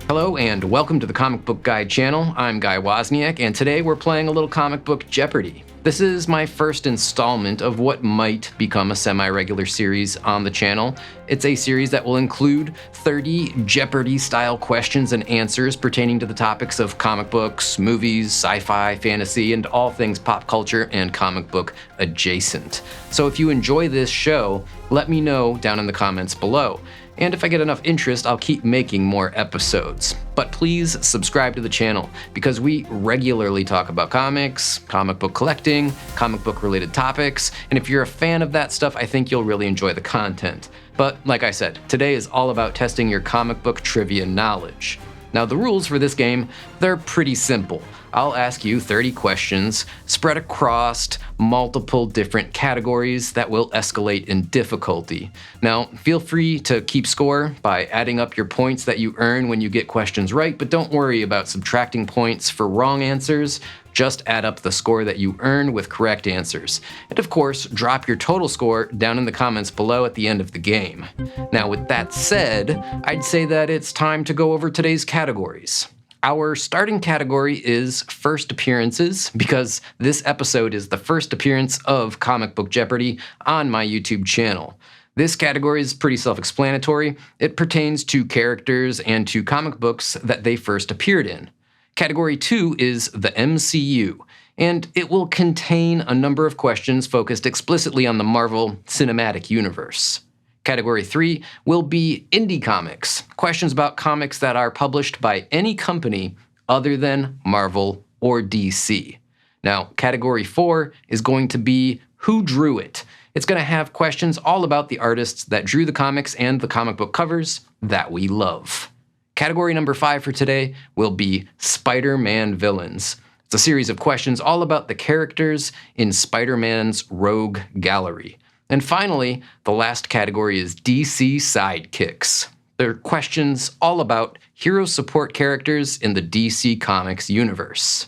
Hello and welcome to the Comic Book Guide channel. I'm Guy Wozniak, and today we're playing a little Comic Book Jeopardy. This is my first installment of what might become a semi-regular series on the channel. It's a series that will include 30 Jeopardy-style questions and answers pertaining to the topics of comic books, movies, sci-fi, fantasy, and all things pop culture and comic book adjacent. So if you enjoy this show, let me know down in the comments below. And if I get enough interest, I'll keep making more episodes. But please subscribe to the channel, because we regularly talk about comics, comic book collecting, comic book related topics, and if you're a fan of that stuff, I think you'll really enjoy the content. But like I said, today is all about testing your comic book trivia knowledge. Now the rules for this game, they're pretty simple. I'll ask you 30 questions spread across multiple different categories that will escalate in difficulty. Now, feel free to keep score by adding up your points that you earn when you get questions right, but don't worry about subtracting points for wrong answers. Just add up the score that you earn with correct answers. And of course, drop your total score down in the comments below at the end of the game. Now, with that said, I'd say that it's time to go over today's categories. Our starting category is first appearances, because this episode is the first appearance of Comic Book Jeopardy on my YouTube channel. This category is pretty self-explanatory. It pertains to characters and to comic books that they first appeared in. Category 2 is the MCU, and it will contain a number of questions focused explicitly on the Marvel Cinematic Universe. Category 3 will be indie comics, questions about comics that are published by any company other than Marvel or DC. Now, Category 4 is going to be Who Drew It? It's going to have questions all about the artists that drew the comics and the comic book covers that we love. Category number 5 for today will be Spider-Man villains. It's a series of questions all about the characters in Spider-Man's Rogue Gallery. And finally, the last category is DC sidekicks. They're questions all about hero support characters in the DC Comics universe.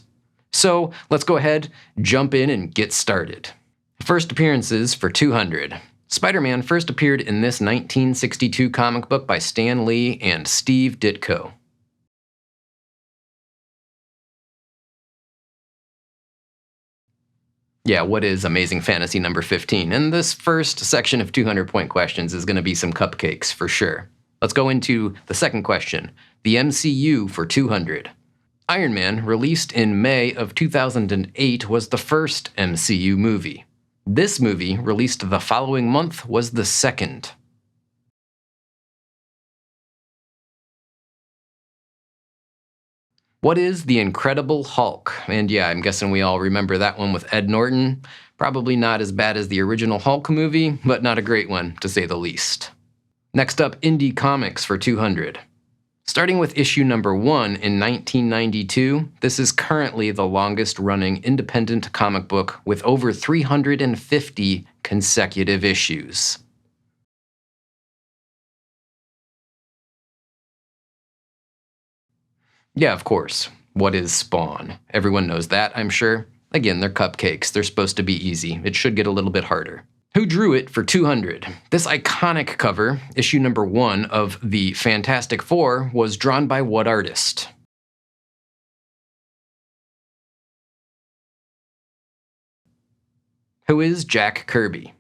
So let's go ahead, jump in, and get started. First appearances for 200. Spider-Man first appeared in this 1962 comic book by Stan Lee and Steve Ditko. Yeah, what is Amazing Fantasy number 15? And this first section of 200-point questions is going to be some cupcakes for sure. Let's go into the second question, the MCU for 200. Iron Man, released in May of 2008, was the first MCU movie. This movie, released the following month, was the second. What is The Incredible Hulk? And yeah, I'm guessing we all remember that one with Ed Norton. Probably not as bad as the original Hulk movie, but not a great one, to say the least. Next up, indie comics for 200. Starting with issue number 1 in 1992, this is currently the longest-running independent comic book with over 350 consecutive issues. Yeah, of course. What is Spawn? Everyone knows that, I'm sure. Again, they're cupcakes. They're supposed to be easy. It should get a little bit harder. Who drew it for 200? This iconic cover, issue number 1 of the Fantastic Four, was drawn by what artist? Who is Jack Kirby?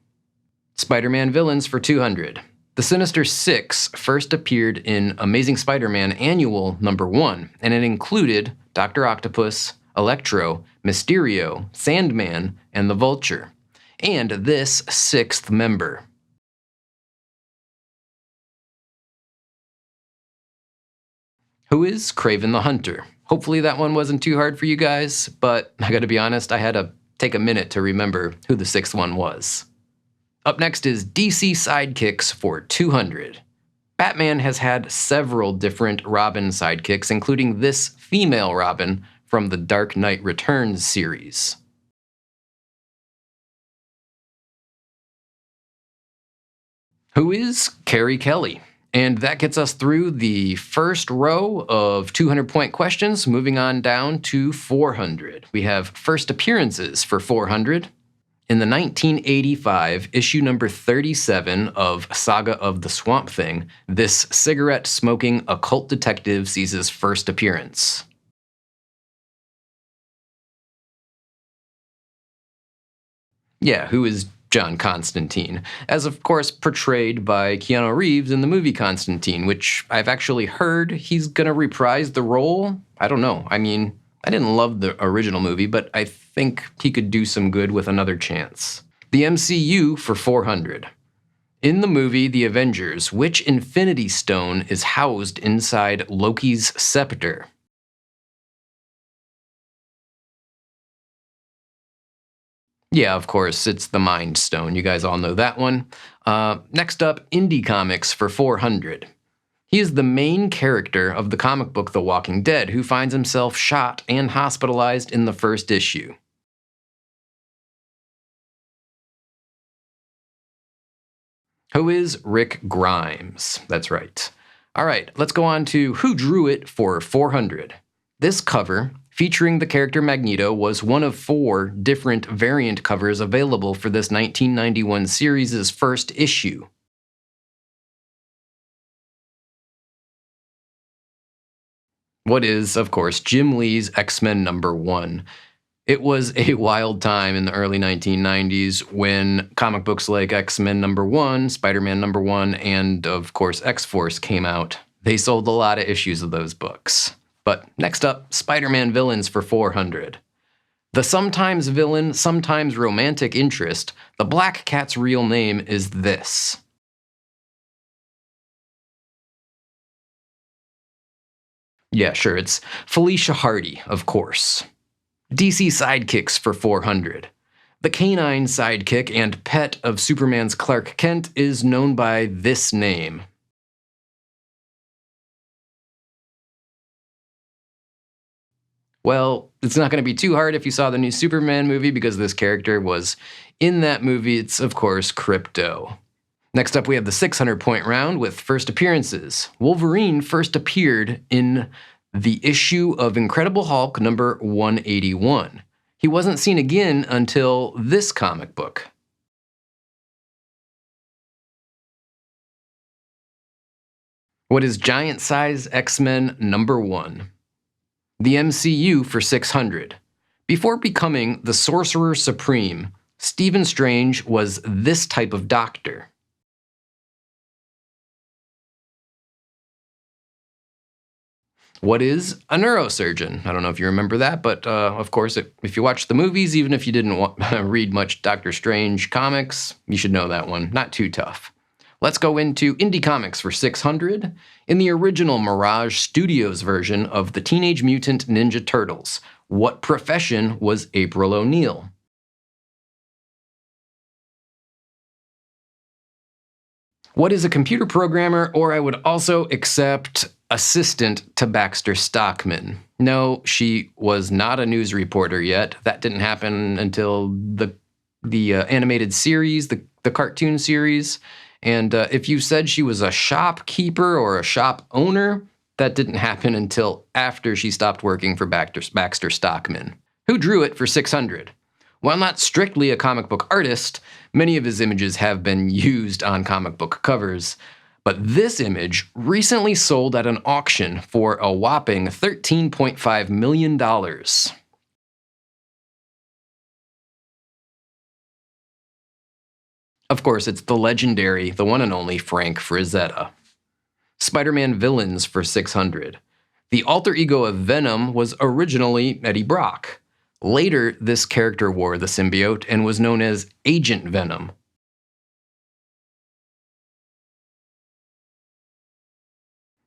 Spider-Man villains for 200. The Sinister Six first appeared in Amazing Spider-Man Annual number 1, and it included Dr. Octopus, Electro, Mysterio, Sandman, and the Vulture. And this sixth member. Who is Kraven the Hunter? Hopefully that one wasn't too hard for you guys, but I gotta be honest, I had to take a minute to remember who the sixth one was. Up next is DC sidekicks for 200. Batman has had several different Robin sidekicks, including this female Robin from the Dark Knight Returns series. Who is Carrie Kelly? And that gets us through the first row of 200-point questions, moving on down to 400. We have first appearances for 400. In the 1985 issue number 37 of Saga of the Swamp Thing, this cigarette-smoking occult detective sees his first appearance. Yeah, who is John Constantine, as of course portrayed by Keanu Reeves in the movie Constantine, which I've actually heard he's gonna reprise the role. I don't know. I mean, I didn't love the original movie, but I think he could do some good with another chance. The MCU for 400. In the movie The Avengers, which Infinity Stone is housed inside Loki's scepter? Yeah, of course, it's the Mind Stone. You guys all know that one. Next up, Indie Comics for 400. He is the main character of the comic book The Walking Dead, who finds himself shot and hospitalized in the first issue. Who is Rick Grimes? That's right. All right, let's go on to Who Drew It for 400. This cover, featuring the character Magneto, was one of 4 different variant covers available for this 1991 series' first issue. What is, of course, Jim Lee's X-Men #1. It was a wild time in the early 1990s when comic books like X-Men #1, Spider-Man #1, and of course X-Force came out. They sold a lot of issues of those books. But next up, Spider-Man villains for 400. The sometimes villain, sometimes romantic interest, the Black Cat's real name is this. Yeah, sure, it's Felicia Hardy, of course. DC sidekicks for 400. The canine sidekick and pet of Superman's Clark Kent is known by this name. Well, it's not going to be too hard if you saw the new Superman movie because this character was in that movie. It's, of course, Crypto. Next up, we have the 600-point round with first appearances. Wolverine first appeared in the issue of Incredible Hulk number 181. He wasn't seen again until this comic book. What is Giant Size X-Men #1? The MCU for 600. Before becoming the Sorcerer Supreme, Stephen Strange was this type of doctor. What is a neurosurgeon? I don't know if you remember that, but of course, if you watch the movies, even if you didn't read much Doctor Strange comics, you should know that one. Not too tough. Let's go into Indie Comics for 600. In the original Mirage Studios version of the Teenage Mutant Ninja Turtles, what profession was April O'Neil? What is a computer programmer, or I would also accept assistant to Baxter Stockman? No, she was not a news reporter yet. That didn't happen until the animated series, the cartoon series. And if you said she was a shopkeeper or a shop owner, that didn't happen until after she stopped working for Baxter Stockman. Who drew it for 600? While not strictly a comic book artist, many of his images have been used on comic book covers. But this image recently sold at an auction for a whopping $13.5 million. Of course, it's the legendary, the one and only Frank Frazetta. Spider-Man villains for 600. The alter ego of Venom was originally Eddie Brock. Later, this character wore the symbiote and was known as Agent Venom.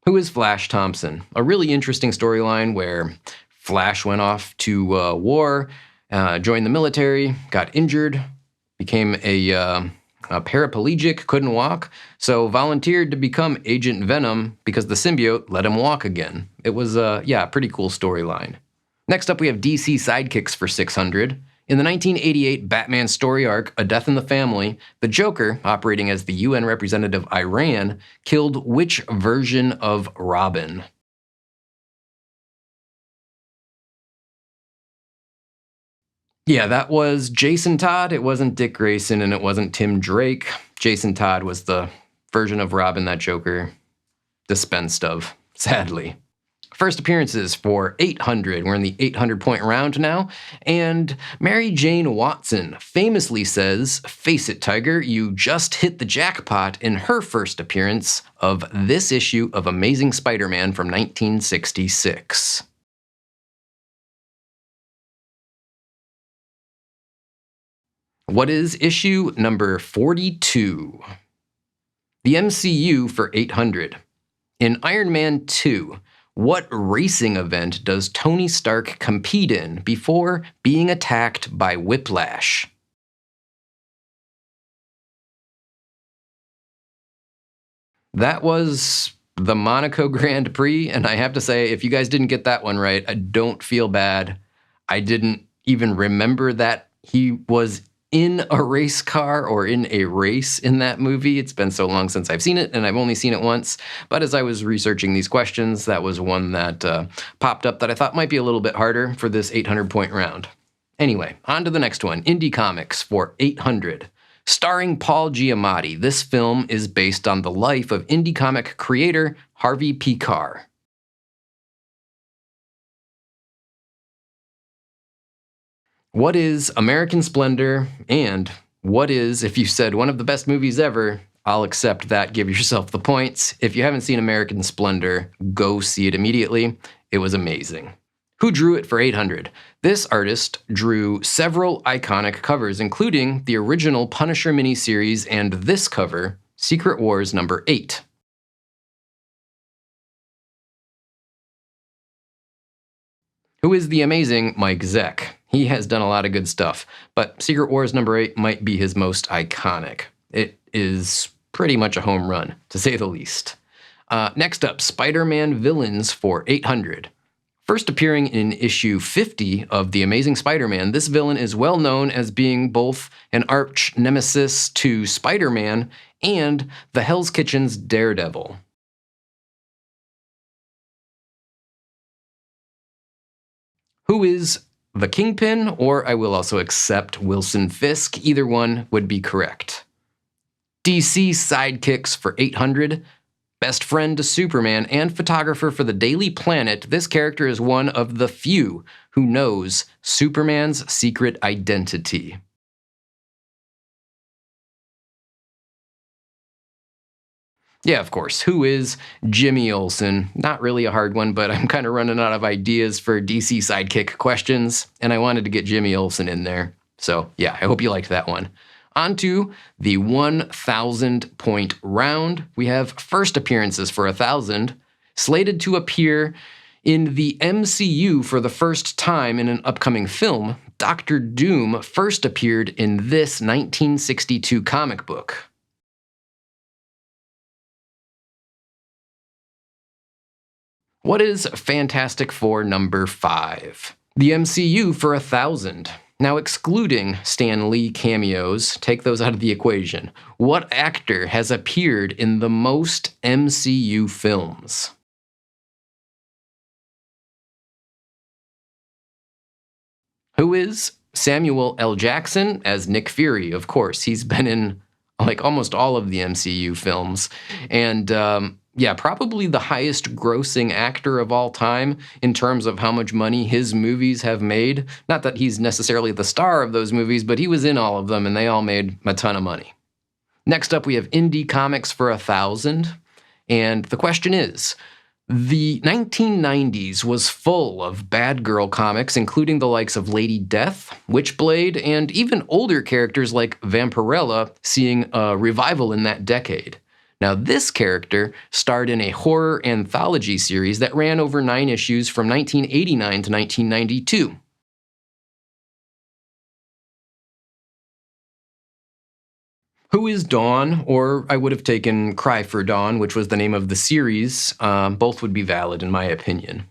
Who is Flash Thompson? A really interesting storyline where Flash went off to war, joined the military, got injured, became a paraplegic, couldn't walk, so volunteered to become Agent Venom because the symbiote let him walk again. It was, a pretty cool storyline. Next up, we have DC sidekicks for 600. In the 1988 Batman story arc, A Death in the Family, the Joker, operating as the UN representative Iran, killed which version of Robin? Yeah, that was Jason Todd. It wasn't Dick Grayson and it wasn't Tim Drake. Jason Todd was the version of Robin that Joker dispensed of, sadly. First appearances for 800. We're in the 800-point round now. And Mary Jane Watson famously says, "Face it, Tiger, you just hit the jackpot," in her first appearance of this issue of Amazing Spider-Man from 1966. What is issue number 42? The MCU for 800. In Iron Man 2, what racing event does Tony Stark compete in before being attacked by Whiplash? That was the Monaco Grand Prix, and I have to say, if you guys didn't get that one right, I don't feel bad. I didn't even remember that he was in a race car or in a race in that movie. It's been so long since I've seen it, and I've only seen it once. But as I was researching these questions, that was one that popped up that I thought might be a little bit harder for this 800-point round. Anyway, on to the next one. Indie Comics for 800. Starring Paul Giamatti, this film is based on the life of indie comic creator Harvey P. Carr. What is American Splendor, and what is, if you said one of the best movies ever, I'll accept that, give yourself the points. If you haven't seen American Splendor, go see it immediately. It was amazing. Who drew it for 800? This artist drew several iconic covers, including the original Punisher miniseries and this cover, Secret Wars number 8. Who is the amazing Mike Zeck? He has done a lot of good stuff, but Secret Wars number 8 might be his most iconic. It is pretty much a home run, to say the least. Next up, Spider-Man Villains for 800. First appearing in issue 50 of The Amazing Spider-Man, this villain is well known as being both an arch nemesis to Spider-Man and the Hell's Kitchen's Daredevil. Who is the Kingpin, or I will also accept Wilson Fisk. Either one would be correct. DC Sidekicks for 800. Best friend to Superman and photographer for the Daily Planet, this character is one of the few who knows Superman's secret identity. Yeah, of course. Who is Jimmy Olsen? Not really a hard one, but I'm kind of running out of ideas for DC Sidekick questions, and I wanted to get Jimmy Olsen in there. So yeah, I hope you liked that one. On to the 1,000-point round. We have first appearances for 1,000, slated to appear in the MCU for the first time in an upcoming film. Doctor Doom first appeared in this 1962 comic book. What is Fantastic Four number 5? The MCU for 1,000. Now, excluding Stan Lee cameos, take those out of the equation. What actor has appeared in the most MCU films? Who is Samuel L. Jackson as Nick Fury? Of course, he's been in like almost all of the MCU films. And yeah, probably the highest grossing actor of all time in terms of how much money his movies have made. Not that he's necessarily the star of those movies, but he was in all of them and they all made a ton of money. Next up, we have Indie Comics for 1,000. And the question is, the 1990s was full of bad girl comics, including the likes of Lady Death, Witchblade, and even older characters like Vampirella seeing a revival in that decade. Now, this character starred in a horror anthology series that ran over 9 issues from 1989 to 1992. Who is Dawn? Or I would have taken Cry for Dawn, which was the name of the series. Both would be valid in my opinion.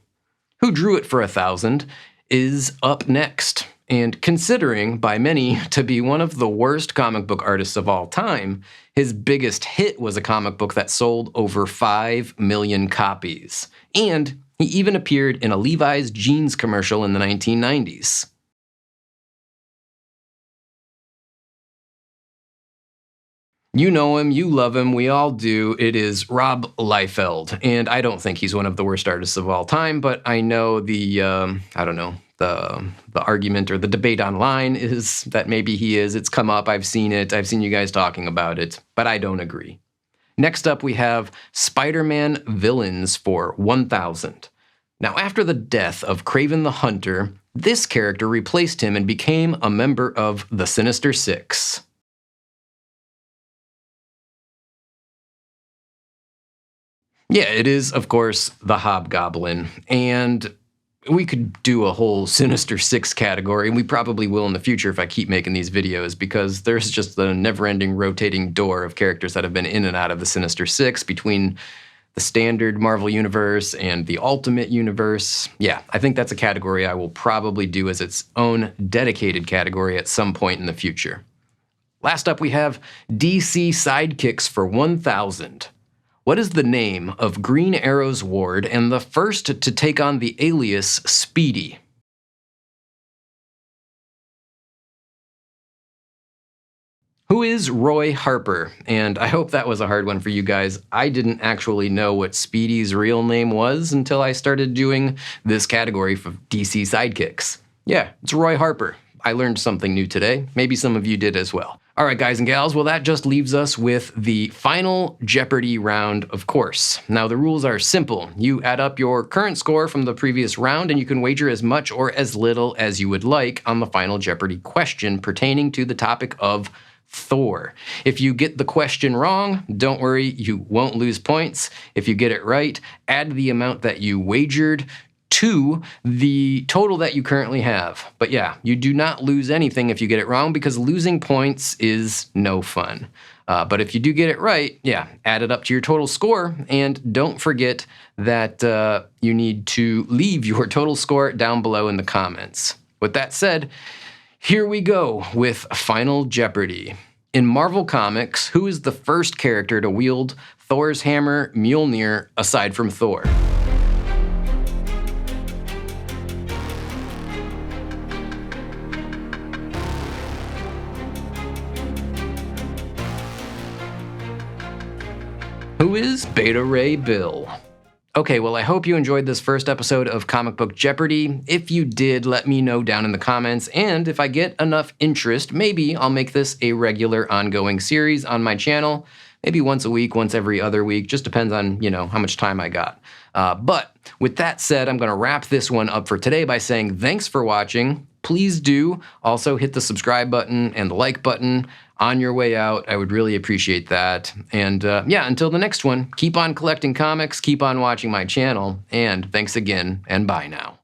Who drew it for 1,000 is up next. And considering by many to be one of the worst comic book artists of all time, his biggest hit was a comic book that sold over 5 million copies. And he even appeared in a Levi's jeans commercial in the 1990s. You know him, you love him, we all do. It is Rob Liefeld, and I don't think he's one of the worst artists of all time, but I know I don't know, the argument or the debate online is that maybe he is. It's come up, I've seen it, I've seen you guys talking about it, but I don't agree. Next up, we have Spider-Man Villains for 1000. Now, after the death of Kraven the Hunter, this character replaced him and became a member of the Sinister Six. Yeah, it is, of course, the Hobgoblin, and we could do a whole Sinister Six category, and we probably will in the future if I keep making these videos, because there's just the never-ending rotating door of characters that have been in and out of the Sinister Six between the standard Marvel Universe and the Ultimate Universe. Yeah, I think that's a category I will probably do as its own dedicated category at some point in the future. Last up, we have DC Sidekicks for 1000. What is the name of Green Arrow's ward and the first to take on the alias Speedy? Who is Roy Harper? And I hope that was a hard one for you guys. I didn't actually know what Speedy's real name was until I started doing this category for DC Sidekicks. Yeah, it's Roy Harper. I learned something new today. Maybe some of you did as well. All right, guys and gals, well, that just leaves us with the final Jeopardy round, of course. Now, the rules are simple. You add up your current score from the previous round, and you can wager as much or as little as you would like on the final Jeopardy question pertaining to the topic of Thor. If you get the question wrong, don't worry, you won't lose points. If you get it right, add the amount that you wagered to the total that you currently have. But yeah, you do not lose anything if you get it wrong, because losing points is no fun. But if you do get it right, yeah, add it up to your total score, and don't forget that you need to leave your total score down below in the comments. With that said, here we go with Final Jeopardy. In Marvel Comics, who is the first character to wield Thor's hammer Mjolnir aside from Thor? Who is Beta Ray Bill? Okay, well, I hope you enjoyed this first episode of Comic Book Jeopardy. If you did, let me know down in the comments, and if I get enough interest, maybe I'll make this a regular ongoing series on my channel. Maybe once a week, once every other week, just depends on, how much time I got. But with that said, I'm gonna wrap this one up for today by saying thanks for watching. Please do also hit the subscribe button and the like button on your way out. I would really appreciate that. And yeah, until the next one, keep on collecting comics, keep on watching my channel, and thanks again, and bye now.